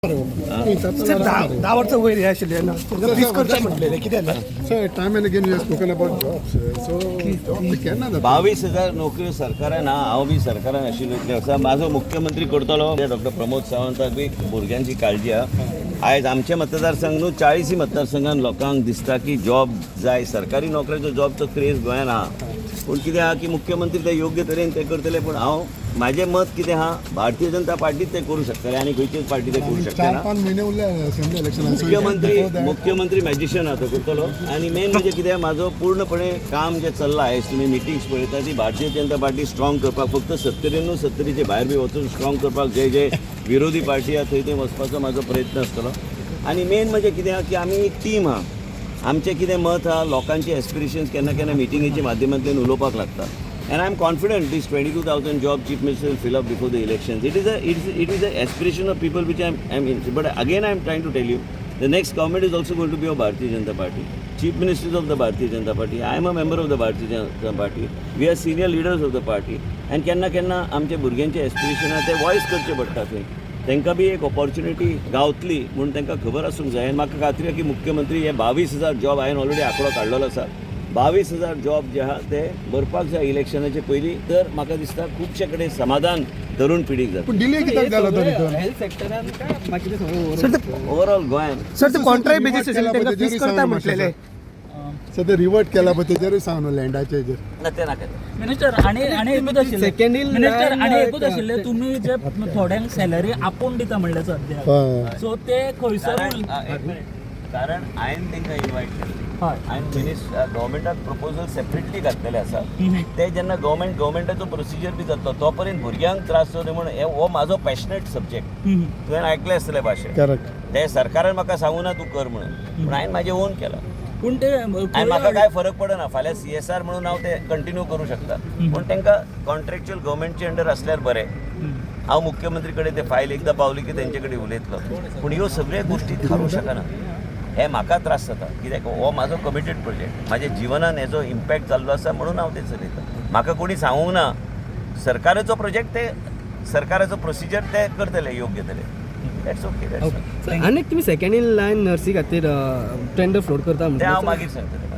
Sir, Dawar's way actually. Please continue. Sir, time and again we have spoken about jobs. So, jobs केन्ना जाता? 22,000 नोकऱ्यो सरकारान हांव बी सरकारान आशिल्लो आसा म्हाजो मुख्यमंत्री करतलो डॉक्टर प्रमोद सावंताक बी भुरग्यांची काळजी आहा आयज आमचे मतदारसंघ न्हू 40 मतदारसंघान लोकांक दिसता की जॉब जाय सरकारी नोकऱ्याचो जॉबचो क्रेज गोंयान आहा पूण कितें आहा की मुख्यमंत्री ते योग्य तरेन ते करतले पूण हांव म्हाजें मत कितें आहा भारतीय जनता पार्टीच ते करूं शकतले आनी खंयचीच पार्टी ते करूं शकना 4-5 महिने उरले असेंब्ली इलेक्शनाक. मुख्यमंत्री मॅजिशियन आहा तो करतलो आनी मेन म्हणजे कितें म्हाजो पूर्णपणे काम जें चल्लां आयज तुमी मिटिंग्स पळयता ती भारतीय जनता पार्टी स्ट्रॉंग करपाक फक्त 70 भायर बी वचून स्ट्रॉंग करपाक जे विरोधी पार्टी आहा थंय वचपाचो म्हाजो प्रयत्न आसतलो आनी मेन म्हणजे कितें आहा की आमी एक टीम आहा आमचें कितें मत आहा लोकांचे एस्पिरेशन्स केन्ना केन्ना मिटिंगेच्या माध्यमांतल्यान उलोवपाक लागता and I'm confident these 22,000 job chief minister will fill up before the elections. It is a aspiration of people which I'm interested. But again I'm trying to tell you, the next government is also going to be of Bharatiya Janata Party. Chief ministers of the Bharatiya Janata Party. I am a member of the Bharatiya Janata Party. We are senior leaders of the party. And केन्ना आमचे भुरग्यांचे aspiration आहा ते voice करचे पडटा थंय. तांकां बी एक ऑपॉर्च्युनिटी गावतली म्हणून तांकां खबर आसूंक जाय आनी म्हाका खात्री आहा की मुख्यमंत्री हे 22,000 जॉब हांवें ऑलरेडी आंकडो काडलेलो आसा 22,000 जॉब जे आहा ते भरपाक जाय इलेक्शनाचे पयलीं तर म्हाका दिसता खुबशे कडेन समाधान तरुण पिढीक जाता. पण डिले कित्याक जालो तो रिटर्न? हेल्थ सेक्टरान ओवरऑल गोंयान Sir, the contract basis please करता म्हटलेले. सो ते रिवर्ट केला पण तेजेरूय सांगून लँडाचे हेजेर. नाका मिनिस्टर आणि एकूच आशिल्ले मिनिस्टर आणि एकूच आशिल्ले तुम्ही जे थोड्यांक सॅलरी आपूण दिता म्हणले सध्या हय. सो ते खंयसर कारण हांवें तांकां इन्वायट केल्लें हय हांवें गव्हर्मेंटाक प्रपोजल सेपरेटली घातलेले आसा ते जेन्ना गव्हर्मेंटाचो प्रोसिजर बी जातलो तो पर्यंत भुरग्यांक त्रास जावं म्हणून हो म्हाजो पॅशनेट सब्जेक्ट तुवें आयकलें आसतलें भाशेन करेक्ट. ते सरकारान म्हाका सांगूं ना तूं कर म्हणून पूण हांवें म्हाजें ओन केलां पूण ते आनी म्हाका काय फरक पडना फाल्यां CSR म्हणून हांव ते कंटिन्यू करूं शकता पूण तांकां कॉन्ट्रॅक्च्युअल गव्हर्मेंटचे अंडर असल्यार बरें हांव मुख्यमंत्री कडेन ते फायल एकदां पावली की तेंचे कडेन उलयतलो पूण ह्यो सगळ्यो गोश्टी थारूं शकना हे म्हाका त्रास जाता कित्याक हो म्हाजो कमिटेड प्रोजेक्ट म्हाज्या जिवनान हेजो इम्पॅक्ट जाल्लो आसा म्हणून हांव ते चलयतां म्हाका कोणी सांगूंक ना सरकाराचो प्रोजेक्ट ते सरकाराचो प्रोसिजर ते करतले योग्य तरेन दॅट्स ओके आनी तुम्ही सेकंड इन लायन नर्सी खातीर टेंडर फ्लोट करता ते हांव मागीर सांगतलें